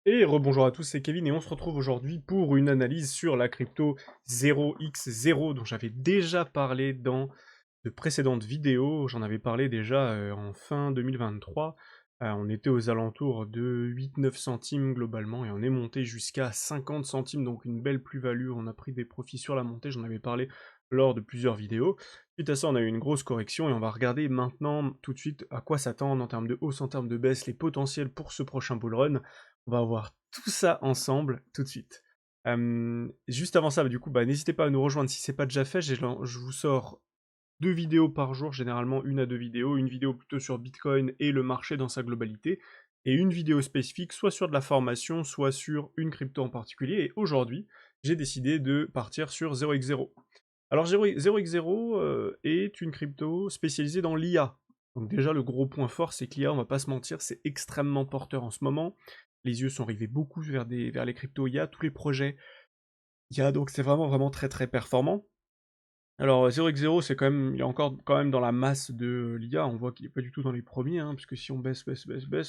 Et rebonjour à tous, c'est Kevin et on se retrouve aujourd'hui pour une analyse sur la crypto 0x0 dont j'avais déjà parlé dans de précédentes vidéos. J'en avais parlé déjà en fin 2023. On était aux alentours de 8-9 centimes globalement et on est monté jusqu'à 50 centimes, donc une belle plus-value. On a pris des profits sur la montée, j'en avais parlé lors de plusieurs vidéos. Suite à ça, on a eu une grosse correction et on va regarder maintenant tout de suite à quoi s'attendre en termes de hausse, en termes de baisse, les potentiels pour ce prochain bull run. On va voir tout ça ensemble tout de suite. Juste avant ça, du coup, n'hésitez pas à nous rejoindre si c'est pas déjà fait. Je vous sors 2 vidéos par jour, généralement 1 à 2 vidéos. Une vidéo plutôt sur Bitcoin et le marché dans sa globalité, et une vidéo spécifique, soit sur de la formation, soit sur une crypto en particulier. Et aujourd'hui, j'ai décidé de partir sur 0x0. Alors 0x0 est une crypto spécialisée dans l'IA. Donc déjà, le gros point fort, c'est que l'IA, on va pas se mentir, c'est extrêmement porteur en ce moment. Les yeux sont rivés beaucoup vers les cryptos IA, tous les projets IA, donc c'est vraiment vraiment très très performant. Alors 0x0, c'est quand même, il est encore quand même dans la masse de l'IA, on voit qu'il est pas du tout dans les premiers, hein, puisque si on baisse,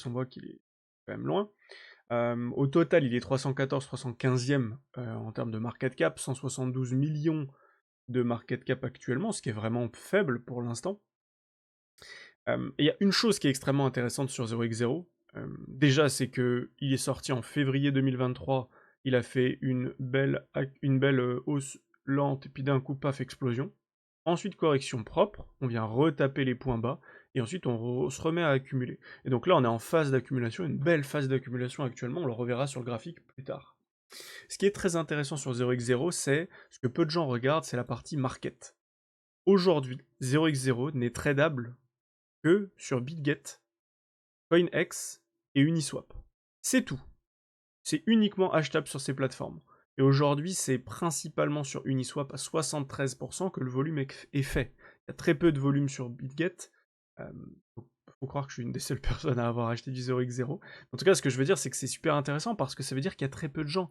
on voit qu'il est quand même loin. Au total, il est 314, 315e en termes de market cap, 172 millions de market cap actuellement, ce qui est vraiment faible pour l'instant. Et il y a une chose qui est extrêmement intéressante sur 0x0. Déjà, c'est que il est sorti en février 2023, il a fait une belle hausse lente, et puis d'un coup, paf, explosion. Ensuite, correction propre, on vient retaper les points bas, et ensuite on se remet à accumuler. Et donc là, on est en phase d'accumulation, une belle phase d'accumulation actuellement, on le reverra sur le graphique plus tard. Ce qui est très intéressant sur 0x0, c'est ce que peu de gens regardent, c'est la partie market. Aujourd'hui, 0x0 n'est tradable que sur BitGet, CoinEx et Uniswap. C'est tout. C'est uniquement achetable sur ces plateformes. Et aujourd'hui, c'est principalement sur Uniswap à 73% que le volume est fait. Il y a très peu de volume sur BitGet. Euh, faut croire que je suis une des seules personnes à avoir acheté du 0x0. En tout cas, ce que je veux dire, c'est que c'est super intéressant parce que ça veut dire qu'il y a très peu de gens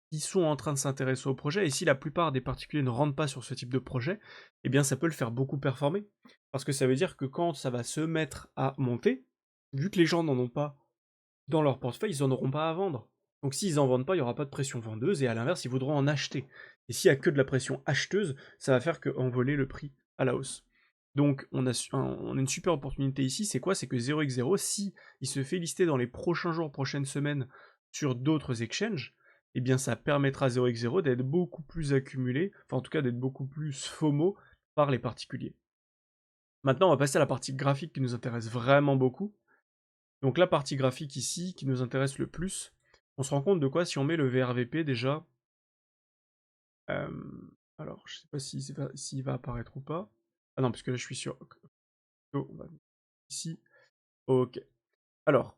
qui sont en train de s'intéresser au projet. Et si la plupart des particuliers ne rentrent pas sur ce type de projet, eh bien, ça peut le faire beaucoup performer. Parce que ça veut dire que quand ça va se mettre à monter, vu que les gens n'en ont pas dans leur portefeuille, ils n'en auront pas à vendre. Donc s'ils n'en vendent pas, il n'y aura pas de pression vendeuse, et à l'inverse, ils voudront en acheter. Et s'il n'y a que de la pression acheteuse, ça va faire qu'envoler le prix à la hausse. Donc on a une super opportunité ici, c'est quoi? C'est que 0x0, si il se fait lister dans les prochains jours, prochaines semaines, sur d'autres exchanges, eh bien ça permettra à 0x0 d'être beaucoup plus accumulé, enfin en tout cas d'être beaucoup plus FOMO par les particuliers. Maintenant, on va passer à la partie graphique qui nous intéresse vraiment beaucoup. Donc la partie graphique ici, qui nous intéresse le plus, on se rend compte de quoi si on met le VRVP déjà. euh, alors, je sais pas s'il va apparaître ou pas. Ah non, parce que là je suis sur... On va ici. Ok. Alors,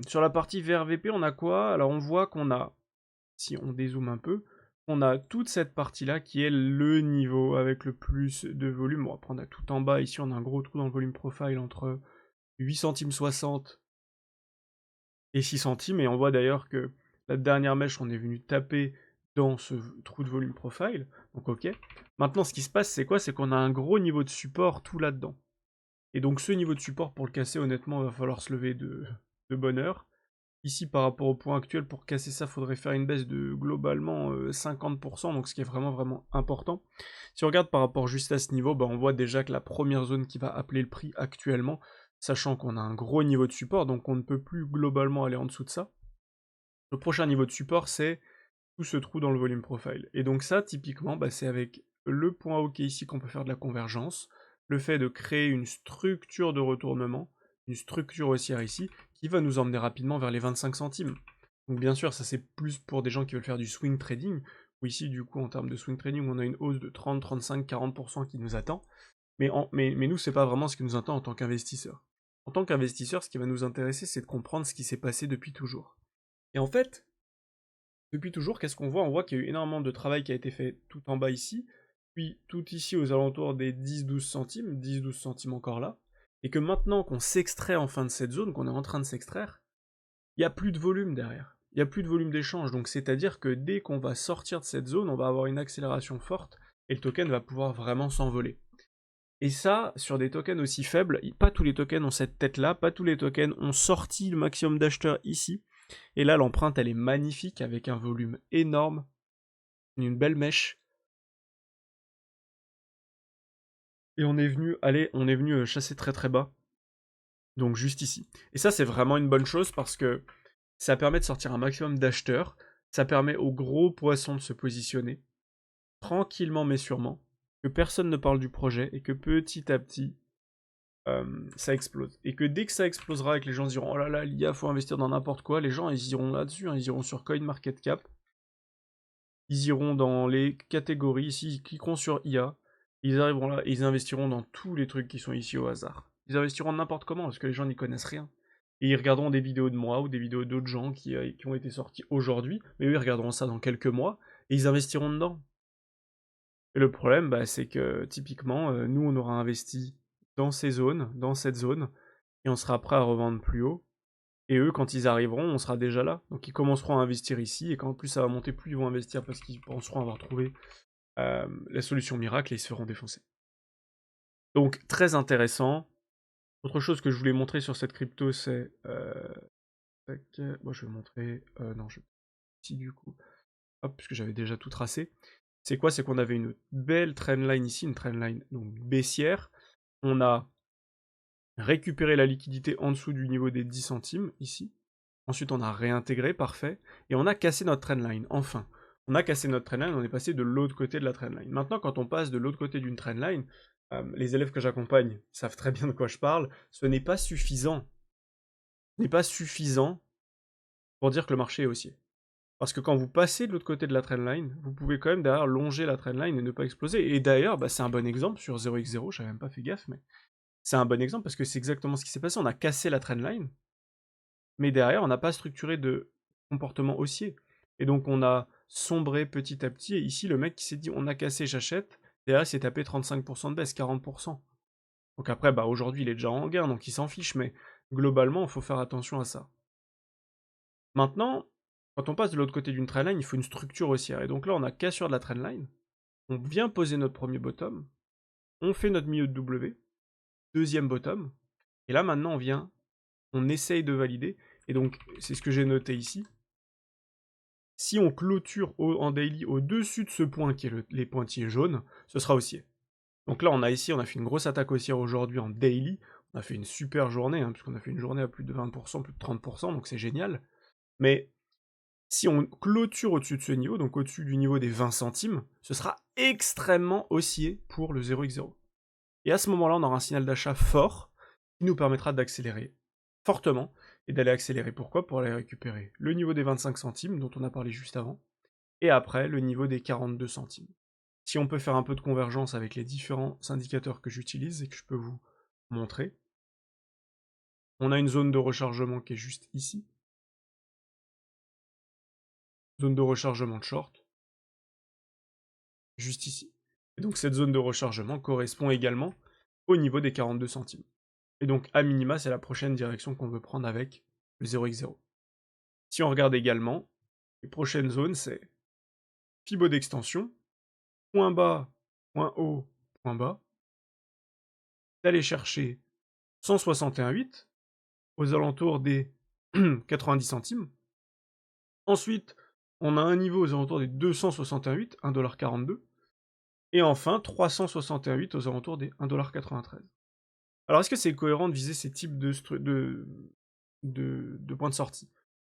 sur la partie VRVP, on a quoi? Alors on voit qu'on a, si on dézoome un peu, on a toute cette partie-là qui est le niveau avec le plus de volume. Bon, après on a tout en bas, ici on a un gros trou dans le volume profile entre 8 centimes 60 et 6 centimes, et on voit d'ailleurs que la dernière mèche, on est venu taper dans ce trou de volume profile, donc ok. Maintenant, ce qui se passe, c'est quoi? C'est qu'on a un gros niveau de support tout là-dedans. Et donc ce niveau de support, pour le casser, honnêtement, il va falloir se lever de bonne heure. Ici, par rapport au point actuel, pour casser ça, il faudrait faire une baisse de globalement 50%, donc ce qui est vraiment vraiment important. Si on regarde par rapport juste à ce niveau, on voit déjà que la première zone qui va appeler le prix actuellement, sachant qu'on a un gros niveau de support, donc on ne peut plus globalement aller en dessous de ça. Le prochain niveau de support, c'est tout ce trou dans le volume profile. Et donc ça, typiquement, c'est avec le point OK ici qu'on peut faire de la convergence, le fait de créer une structure de retournement, une structure haussière ici, qui va nous emmener rapidement vers les 25 centimes. Donc bien sûr, ça c'est plus pour des gens qui veulent faire du swing trading, où ici, du coup, en termes de swing trading, on a une hausse de 30, 35, 40% qui nous attend. Mais nous, c'est pas vraiment ce qui nous attend en tant qu'investisseur. En tant qu'investisseur, ce qui va nous intéresser, c'est de comprendre ce qui s'est passé depuis toujours. Et en fait, depuis toujours, qu'est-ce qu'on voit? On voit qu'il y a eu énormément de travail qui a été fait tout en bas ici, puis tout ici aux alentours des 10-12 centimes, 10-12 centimes encore là, et que maintenant qu'on s'extrait enfin de cette zone, qu'on est en train de s'extraire, il n'y a plus de volume derrière. Il n'y a plus de volume d'échange, donc c'est-à-dire que dès qu'on va sortir de cette zone, on va avoir une accélération forte, et le token va pouvoir vraiment s'envoler. Et ça, sur des tokens aussi faibles, pas tous les tokens ont cette tête-là, pas tous les tokens ont sorti le maximum d'acheteurs ici. Et là, l'empreinte, elle est magnifique, avec un volume énorme, une belle mèche. Et on est venu chasser très très bas, donc juste ici. Et ça, c'est vraiment une bonne chose parce que ça permet de sortir un maximum d'acheteurs, ça permet aux gros poissons de se positionner, tranquillement mais sûrement, que personne ne parle du projet et que petit à petit, ça explose. Et que dès que ça explosera et que les gens se diront oh là là, l'IA, faut investir dans n'importe quoi, les gens ils iront là-dessus, hein, ils iront sur CoinMarketCap, ils iront dans les catégories, ici, ils cliqueront sur IA, ils arriveront là et ils investiront dans tous les trucs qui sont ici au hasard. Ils investiront n'importe comment parce que les gens n'y connaissent rien. Et ils regarderont des vidéos de moi ou des vidéos d'autres gens qui ont été sortis aujourd'hui, mais eux ils regarderont ça dans quelques mois et ils investiront dedans. Et le problème, bah, c'est que typiquement, nous on aura investi dans ces zones, dans cette zone, et on sera prêt à revendre plus haut. Et eux, quand ils arriveront, on sera déjà là. Donc ils commenceront à investir ici, et quand plus ça va monter, plus ils vont investir parce qu'ils penseront avoir trouvé la solution miracle et ils se feront défoncer. Donc très intéressant. Autre chose que je voulais montrer sur cette crypto, c'est... Moi je vais montrer... non, je... Si du coup... Hop, puisque j'avais déjà tout tracé. C'est quoi? C'est qu'on avait une belle trendline ici, une trendline donc baissière. On a récupéré la liquidité en dessous du niveau des 10 centimes, ici. Ensuite, on a réintégré, parfait. Et on a cassé notre trendline, enfin. On a cassé notre trendline, on est passé de l'autre côté de la trendline. Maintenant, quand on passe de l'autre côté d'une trendline, les élèves que j'accompagne savent très bien de quoi je parle, ce n'est pas suffisant. Ce n'est pas suffisant pour dire que le marché est haussier. Parce que quand vous passez de l'autre côté de la trendline, vous pouvez quand même derrière longer la trendline et ne pas exploser. Et d'ailleurs, bah, c'est un bon exemple sur 0x0, j'avais même pas fait gaffe, mais c'est un bon exemple parce que c'est exactement ce qui s'est passé. On a cassé la trendline, mais derrière, on n'a pas structuré de comportement haussier. Et donc, on a sombré petit à petit. Et ici, le mec qui s'est dit on a cassé, j'achète, derrière, il s'est tapé 35% de baisse, 40%. Donc après, bah, aujourd'hui, il est déjà en gain, donc il s'en fiche, mais globalement, il faut faire attention à ça. Maintenant, quand on passe de l'autre côté d'une trendline, il faut une structure haussière. Et donc là, on a cassure de la trendline, on vient poser notre premier bottom, on fait notre milieu de W, deuxième bottom, et là maintenant on essaye de valider, et donc c'est ce que j'ai noté ici. Si on clôture en daily au-dessus de ce point qui est les pointillés jaunes, ce sera haussier. Donc là on a fait une grosse attaque haussière aujourd'hui en daily, on a fait une super journée, hein, puisqu'on a fait une journée à plus de 20%, plus de 30%, donc c'est génial. Mais si on clôture au-dessus de ce niveau, donc au-dessus du niveau des 20 centimes, ce sera extrêmement haussier pour le 0x0. Et à ce moment-là, on aura un signal d'achat fort qui nous permettra d'accélérer fortement et d'aller accélérer. Pourquoi? Pour aller récupérer le niveau des 25 centimes dont on a parlé juste avant et après le niveau des 42 centimes. Si on peut faire un peu de convergence avec les différents indicateurs que j'utilise et que je peux vous montrer, on a une zone de rechargement qui est juste ici, zone de rechargement de short, juste ici. Et donc cette zone de rechargement correspond également au niveau des 42 centimes. Et donc à minima, c'est la prochaine direction qu'on veut prendre avec le 0x0. Si on regarde également, les prochaines zones, c'est Fibo d'extension, point bas, point haut, point bas, d'aller chercher 161,8 aux alentours des 90 centimes. Ensuite, on a un niveau aux alentours des 261,8, 1,42$. Et enfin, 361,8 aux alentours des 1,93$. Alors, est-ce que c'est cohérent de viser ces types de points de sortie?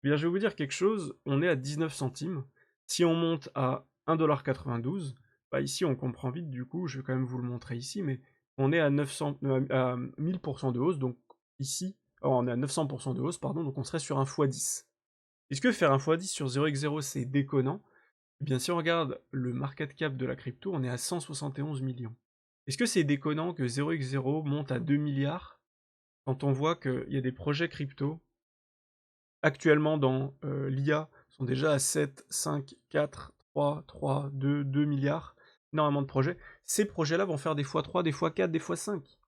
Eh bien, je vais vous dire quelque chose, on est à 19 centimes. Si on monte à 1,92$, bah ici on comprend vite, du coup, je vais quand même vous le montrer ici, mais on est à 1000% de hausse, donc ici, on est à 900% de hausse, pardon, donc on serait sur un x10. Est-ce que faire un x10 sur 0x0 c'est déconnant? Eh bien, si on regarde le market cap de la crypto, on est à 171 millions. Est-ce que c'est déconnant que 0x0 monte à 2 milliards quand on voit qu'il y a des projets crypto actuellement dans l'IA sont déjà à 7, 5, 4, 3, 3, 2, 2 milliards, énormément de projets. Ces projets-là vont faire des x3, des x4, des x5.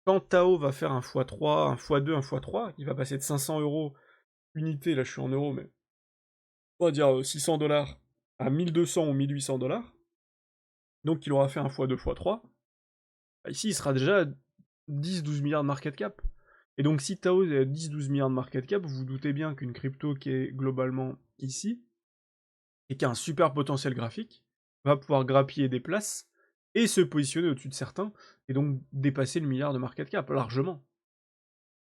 Quand Tao va faire un x3, un x2, un x3, il va passer de 500 euros unité, là je suis en euros, mais on va dire 600$ à 1200 ou 1800$. Donc il aura fait un x2, x3. Ici, il sera déjà à 10-12 milliards de market cap. Et donc si Tao est à 10-12 milliards de market cap, vous vous doutez bien qu'une crypto qui est globalement ici, et qui a un super potentiel graphique, va pouvoir grappiller des places, et se positionner au-dessus de certains, et donc dépasser le milliard de market cap, largement.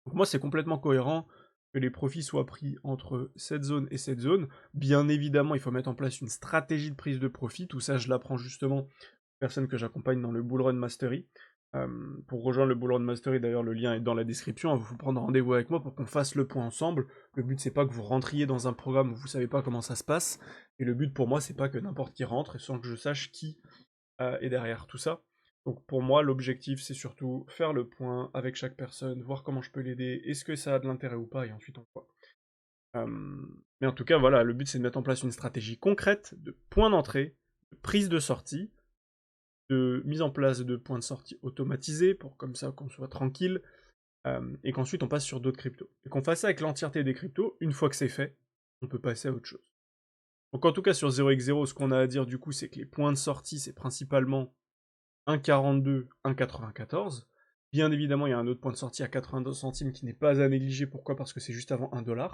Donc moi c'est complètement cohérent que les profits soient pris entre cette zone et cette zone. Bien évidemment, il faut mettre en place une stratégie de prise de profit, tout ça je l'apprends justement aux personnes que j'accompagne dans le Bull Run Mastery. Pour rejoindre le Bull Run Mastery, d'ailleurs le lien est dans la description, il faut prendre rendez-vous avec moi pour qu'on fasse le point ensemble. Le but c'est pas que vous rentriez dans un programme où vous savez pas comment ça se passe, et le but pour moi c'est pas que n'importe qui rentre sans que je sache qui est derrière tout ça. Donc pour moi, l'objectif, c'est surtout faire le point avec chaque personne, voir comment je peux l'aider, est-ce que ça a de l'intérêt ou pas, et ensuite on voit. Mais en tout cas, voilà, le but c'est de mettre en place une stratégie concrète de point d'entrée, de prise de sortie, de mise en place de points de sortie automatisés, pour comme ça qu'on soit tranquille, et qu'ensuite on passe sur d'autres cryptos. Et qu'on fasse ça avec l'entièreté des cryptos, une fois que c'est fait, on peut passer à autre chose. Donc en tout cas sur 0x0, ce qu'on a à dire du coup, c'est que les points de sortie, c'est principalement 1,42, 1,94. Bien évidemment, il y a un autre point de sortie à 82 centimes qui n'est pas à négliger. Pourquoi? Parce que c'est juste avant 1 $.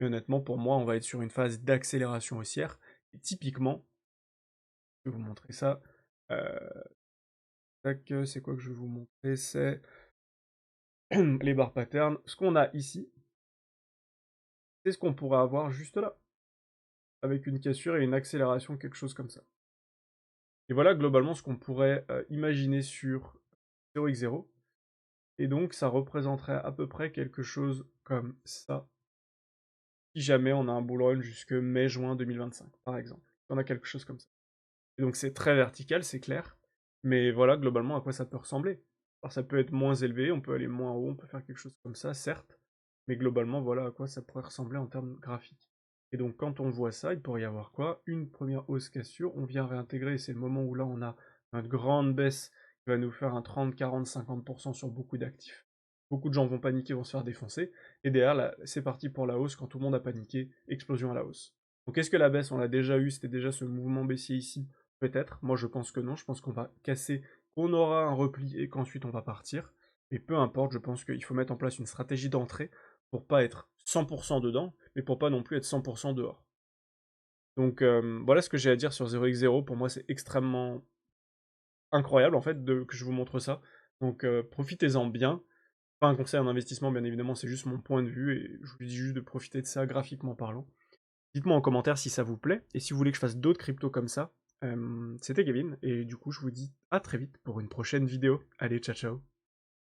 Et honnêtement, pour moi, on va être sur une phase d'accélération haussière. Et typiquement, je vais vous montrer ça. Euh, c'est quoi que je vais vous montrer? C'est les barres patterns. Ce qu'on a ici, c'est ce qu'on pourrait avoir juste là. Avec une cassure et une accélération, quelque chose comme ça. Et voilà globalement ce qu'on pourrait imaginer sur 0x0. Et donc ça représenterait à peu près quelque chose comme ça, si jamais on a un bull run jusque mai-juin 2025, par exemple. On a quelque chose comme ça. Et donc c'est très vertical, c'est clair, mais voilà globalement à quoi ça peut ressembler. Alors ça peut être moins élevé, on peut aller moins haut, on peut faire quelque chose comme ça, certes, mais globalement voilà à quoi ça pourrait ressembler en termes graphiques. Et donc quand on voit ça, il pourrait y avoir quoi? Une première hausse cassure, on vient réintégrer, c'est le moment où là on a notre grande baisse qui va nous faire un 30, 40, 50% sur beaucoup d'actifs. Beaucoup de gens vont paniquer, vont se faire défoncer, et derrière là, c'est parti pour la hausse, quand tout le monde a paniqué, explosion à la hausse. Donc est-ce que la baisse, on l'a déjà eu, c'était déjà ce mouvement baissier ici? Peut-être, moi je pense que non, je pense qu'on va casser, qu'on aura un repli et qu'ensuite on va partir. Mais peu importe, je pense qu'il faut mettre en place une stratégie d'entrée pour pas être 100% dedans, mais pour pas non plus être 100% dehors. Donc voilà ce que j'ai à dire sur 0x0, pour moi c'est extrêmement incroyable en fait que je vous montre ça. Donc profitez-en bien. Pas un conseil en investissement bien évidemment, c'est juste mon point de vue et je vous dis juste de profiter de ça graphiquement parlant. Dites-moi en commentaire si ça vous plaît, et si vous voulez que je fasse d'autres cryptos comme ça. C'était Kevin, et du coup je vous dis à très vite pour une prochaine vidéo. Allez, ciao ciao.